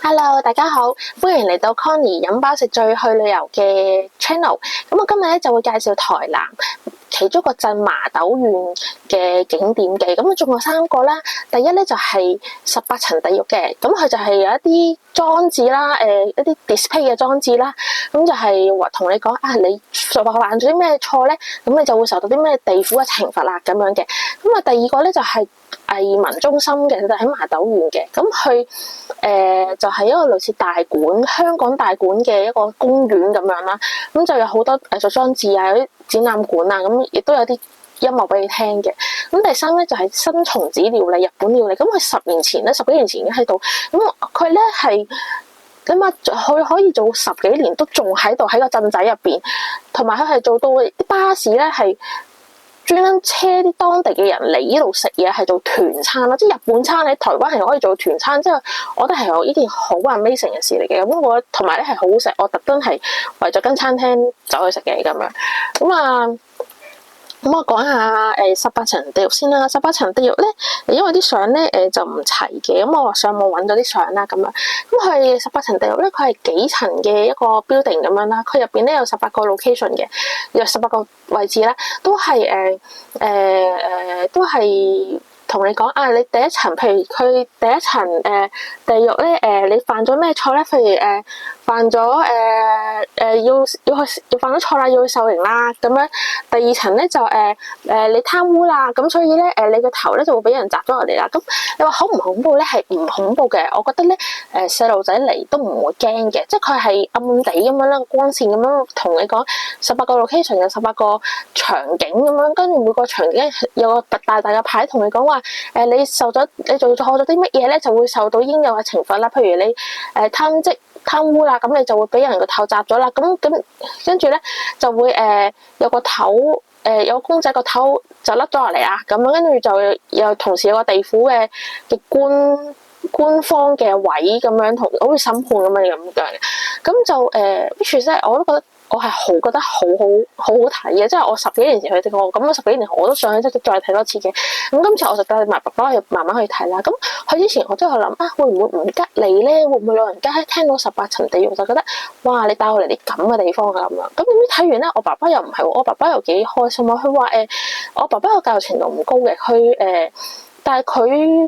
Hello，大家好，歡迎嚟到 Connie 飲飽食醉去旅遊嘅 channel。咁我今日咧就會介紹台南其中一個鎮麻豆縣嘅景點嘅。咁總共3個啦。第一咧就係18層地獄嘅，咁佢就係有一啲裝置啦，一啲 display 嘅裝置啦。咁就係話同你講啊，你犯咗啲咩錯咧，咁你就會受到啲咩地府嘅懲罰啦咁樣嘅。咁啊，第二個咧就係藝文中心嘅，就喺麻豆縣嘅。咁佢就係一個類似大館、香港大館嘅一個公園咁樣啦。咁就有好多藝術裝置啊，有啲展覽館啊，咁亦都有啲音樂俾你聽嘅。咁第三咧就係新松子料理、日本料理。咁佢10幾年前已經喺度。咁佢咧係咁啊，佢可以做10幾年都仲喺度喺個鎮仔入邊，同埋佢係做到啲巴士咧係專登車啲當地嘅人嚟呢度食嘢，係做團餐啦，即係日本餐喺台灣係可以做團餐，即係我覺得係有呢件好 amazing 嘅事嚟嘅。咁我同埋咧係好好食，我特登係為咗跟餐廳走去食嘅咁樣。咁我講下18層地獄先啦。18層地獄咧，因為啲相咧就唔齊嘅，咁我話上網揾咗啲相啦咁樣。咁佢18層地獄咧，佢係幾層嘅一個 building 咁樣啦。佢入邊咧有18個 location 嘅，有18個位置啦，都係都係同你講啊。你第一層，譬如佢第一層地獄咧你犯咗咩錯咧？譬如犯咗要犯咗錯啦，要去受刑啦咁樣。第二層咧就你貪污啦，咁所以咧你個頭咧就會俾人砸咗落嚟啦。咁你話恐唔恐怖咧？係唔恐怖嘅。我覺得咧細路仔嚟都唔會驚嘅，即係佢係暗暗地咁樣啦，光線咁樣同你講18個 location 有18個場景咁樣，跟住每個場景有個大嘅牌同你講話你做錯咗啲乜嘢咧，就會受到應有嘅懲罰啦。譬如你貪污啦，咁你就會俾人個頭砸咗啦。咁跟住咧就會有個頭有個公仔個頭就甩咗落嚟啦。咁樣跟住就又同時有個地府嘅官方嘅位咁樣，同好似審判咁樣嘅。咁就which is 我都覺得我係覺得好好睇嘅。即係我10幾年前去睇過，咁我10幾年我都想即係再睇多次嘅。咁今次我就帶埋爸爸去慢慢去睇啦。咁去之前我都有諗啊，會唔會唔吉利咧？會唔會老人家聽到18層地獄就覺得哇，你帶我嚟啲咁嘅地方啊咁樣？咁點知睇完咧，我爸爸又唔係喎，我爸爸又幾開心啊。佢話我爸爸個教育程度唔高嘅，但係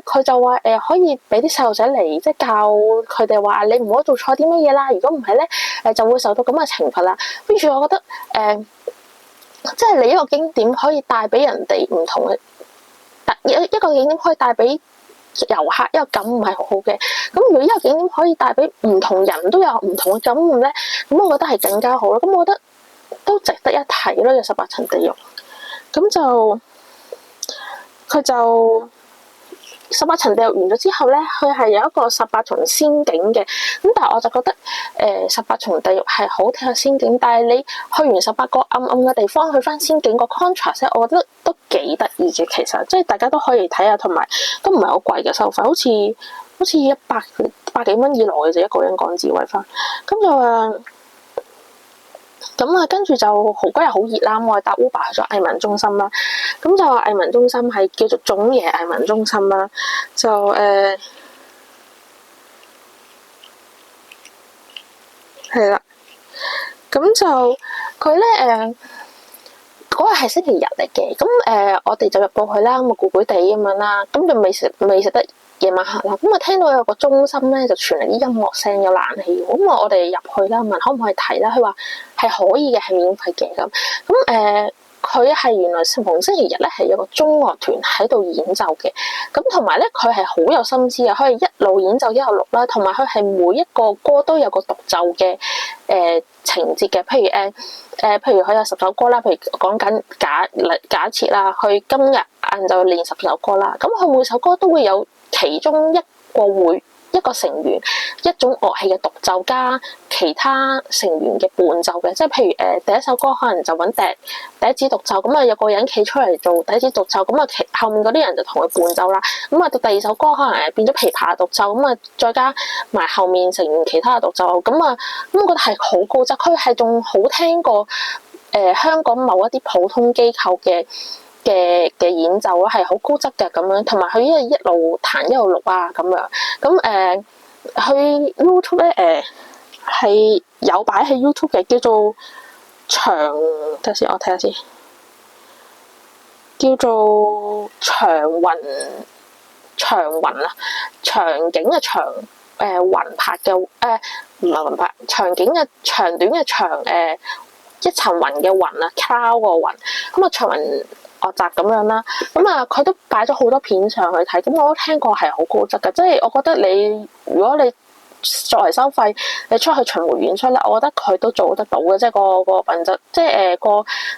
佢就話可以俾啲細路仔嚟，即係教佢哋話你唔好做錯啲乜嘢啦。如果唔係咧就會受到咁嘅懲罰啦。跟住我覺得即係你一個景點可以帶俾人哋唔同嘅一個景點可以帶俾遊客一個感悟係好好嘅。咁如果一個景點可以帶俾唔同人都有唔同嘅感悟咧，咁我覺得係更加好咯。咁我覺得都值得一睇咯，有18層地獄。咁就佢就18層地獄完咗之後咧，佢係有一個18重仙境嘅。咁但係我就覺得18重地獄係好睇過仙境，但係你去完18個暗暗嘅地方，去翻仙境個 contrast， 我覺得都幾得意嘅。其實即係大家都可以睇下，同埋都唔係好貴嘅收費，好似100幾蚊以內嘅啫，一個人港紙位翻。咁啊，跟住就嗰日好熱啦，我係搭 Uber 去咗藝文中心啦。咁就藝文中心係叫做總爺藝文中心啦。就係啦。咁就佢咧嗰日係星期日嚟嘅。咁我哋就入到去啦，咁啊攰攰地咁樣啦。咁就未食得夜晚黑啦。咁啊聽到有個中心咧就傳嚟啲音樂聲，有冷氣。咁我哋入去啦，問可唔可以睇啦？佢話係可以嘅，係免費嘅咁。佢係原來逢星期日咧係有個中樂團喺度演奏嘅。咁同埋咧佢係好有心思嘅，佢係一路演奏一路錄啦。同埋佢係每一個歌都有個獨奏嘅情節嘅。譬如佢有10首歌啦，譬如講緊假設啦，佢今日晏晝練10首歌啦。咁佢每首歌都會有其中一個成員一種樂器嘅獨奏加其他成員嘅伴奏嘅。即係譬如第一首歌可能就揾笛子獨奏，咁啊有個人企出嚟做笛子獨奏，咁啊後面嗰啲人就同佢伴奏啦。咁啊到第二首歌可能變咗琵琶獨奏，咁啊再加埋後面成員其他嘅獨奏，咁我覺得係好高質，佢係仲好聽過香港某一啲普通機構嘅演奏咯，係好高質嘅咁樣，同埋佢一路彈一路錄啊咁樣。咁佢 YouTube 咧係有擺喺 YouTube 嘅，叫做等先，我睇下先，叫做長雲啊，場景嘅場，雲拍嘅唔係雲拍，場景嘅長短嘅長，一層雲嘅雲啊，cloud 個雲，咁啊長雲惡習咁樣啦，咁啊佢都擺咗好多片上去睇，咁我都聽過係好高質嘅，即係我覺得如果你作為收費，你出去巡迴演出咧，我覺得佢都做得到嘅，即係個品質，即係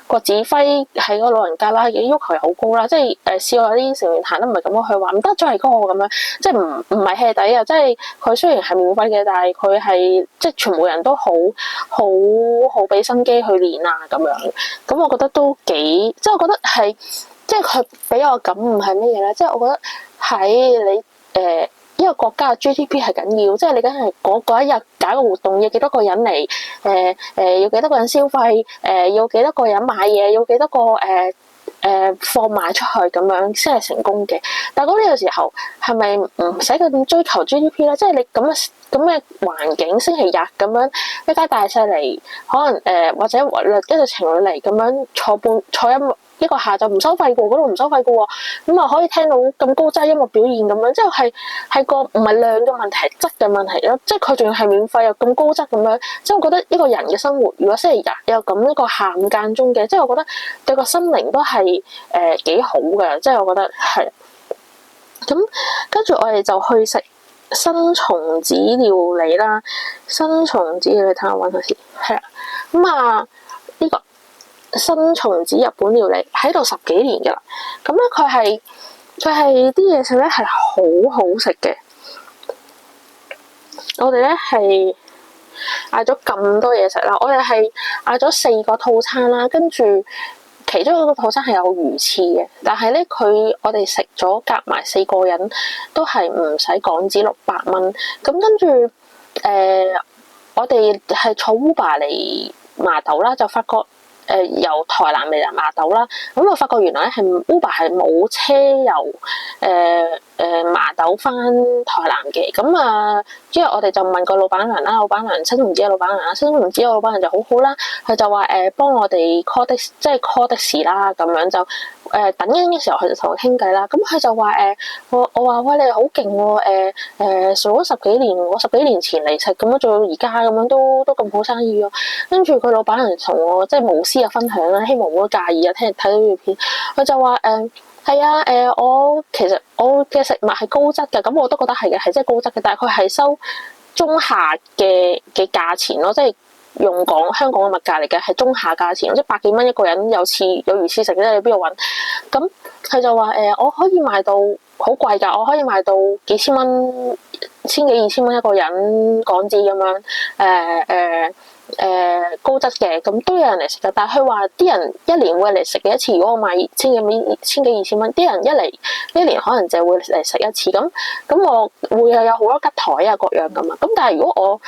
個指揮喺個老人家啦，嘅要求係好高啦，即係試過有啲成員彈得唔係咁樣，佢話唔得再嚟嗰個咁樣，即係唔係 hea 底啊！即係佢雖然係免費嘅，但係佢係即係全部人都好俾心機去練啊咁樣，咁我覺得都幾，即係我覺得係，即係佢俾我感悟係乜嘢咧？即係我覺得喺你呢個國家嘅 GDP 係緊要，即係你梗係嗰一日搞個活動要幾多個人嚟，要幾多個人消費，要幾多個人買嘢，要幾多個貨賣出去咁樣先係成功嘅。但係呢個時候係咪唔使咁追求 GDP 咧？即係你咁嘅環境，星期日咁樣一家大細嚟，可能或者一對情侶嚟咁樣坐一個下晝唔收費嘅，嗰度唔收費嘅喎，咁啊可以聽到咁高質音樂表現咁樣，即係個唔係量嘅問題，係質嘅問題咯。即係佢仲要係免費又咁高質咁樣，即係我覺得一個人嘅生活，如果星期日有咁一個下午間中嘅，即係我覺得對個心靈都係幾好嘅，即係我覺得係。咁跟住我哋就去食新松子料理啦，新松子料理睇下揾下先，係啊，咁啊呢個。新松子日本料理喺度10幾年㗎啦，咁咧佢係啲嘢食咧係好好食嘅。我哋咧係嗌咗咁多嘢食啦，我哋係嗌咗4個套餐啦，跟住其中一個套餐係有魚翅嘅，但係咧我哋食咗夾埋4個人都係唔使港紙600蚊，咁跟住我哋係坐 Uber 嚟麻豆啦，就發覺。由台南嚟麻豆啦，咁我發覺原來咧係 Uber 係冇車由麻豆翻台南嘅，咁啊，之後我哋就問個老闆娘啦，老闆娘新松子嘅老闆娘啦，新松子嘅老闆娘就好好啦，佢就話幫我哋 call 的士啦，咁樣就等緊嘅時候佢就同我傾偈啦，咁佢就話我話喂，你好勁喎，做咗10幾年，我10幾年前嚟食咁樣做到而家咁樣都咁好生意喎，跟住佢老闆娘同我即係無私嘅分享啦，希望唔好介意啊，睇到呢條片，佢就話係啊，其實我嘅食物係高質嘅，咁我都覺得係嘅，係真係高質嘅，但係佢係收中下嘅價錢咯，即係用香港嘅物價嚟嘅，係中下價錢，即係百幾蚊一個人有魚翅食咧，你邊度揾？咁佢就話我可以賣到好貴㗎，我可以賣到幾千蚊、千幾2000蚊一個人港紙咁樣，高質嘅，咁都有人嚟食㗎。但係佢話啲人一年會嚟食嘅一次，如果我賣千幾2000蚊，啲人一年可能就會嚟食一次。咁我會有好多吉台啊各樣㗎嘛。咁但係如果我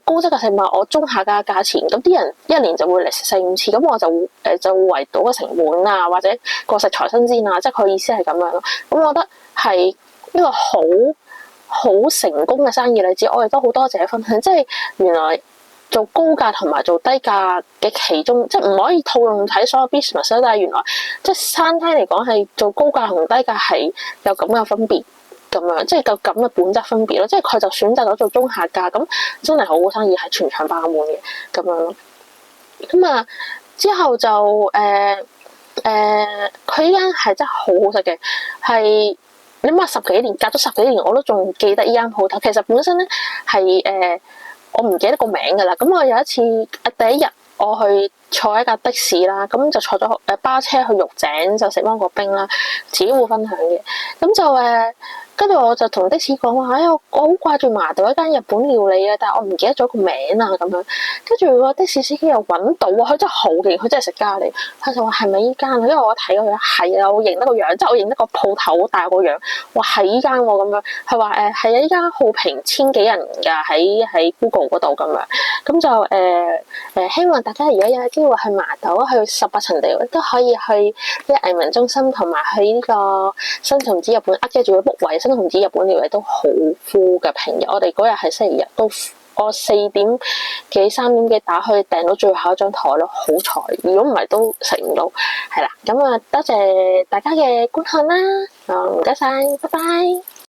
高質嘅食物，我中下價錢，咁啲人一年就會嚟食4-5次，咁我就會圍到個成本啊，或者個食材新鮮啊，即係佢意思係咁樣咯。咁我覺得係一個好成功嘅生意例子，我哋都好多謝分享，即係原來。做高價同埋做低價嘅其中，即係唔可以套用睇所有 business， 但係原來即係餐廳嚟講係做高價同低價係有咁嘅分別咁樣，即係有咁嘅本質分別咯。即係佢就選擇咗做中下價，咁真係好好生意，係全場爆滿嘅咁樣咯。咁啊之後就佢依間係真係好好食嘅，係你諗下10幾年，隔咗10幾年我都仲記得依間鋪頭。其實本身咧係我唔記得個名㗎啦，咁我有一次第一日我去坐一架的士啦，咁就坐咗巴車去玉井就食芒果冰啦，自己會分享嘅，咁就跟住我就同的士講話，我好掛住麻豆一間日本料理啊，但係我唔記得咗個名啊咁樣。跟住個的士司機又揾到啊，佢真係好勁，佢真係食咖喱。佢就話係咪依間啊？因為我睇個樣係啊，我認得個樣，即係我認得個鋪頭大個樣。話係依間喎咁樣。佢話係啊，依間好評1000幾人㗎，喺 Google 嗰度咁樣。咁就希望大家如果有機會去麻豆去18層地都可以去啲藝文中心同埋去呢個新松子日本，記住要 book 位真同志日本料理都好 full 嘅。平日我哋嗰日係星期日都。我4點幾3點幾打去訂到最後一張台咯，好彩！如果唔係都食唔到，係啦。咁啊，多謝大家嘅觀看啦，唔該晒，拜拜。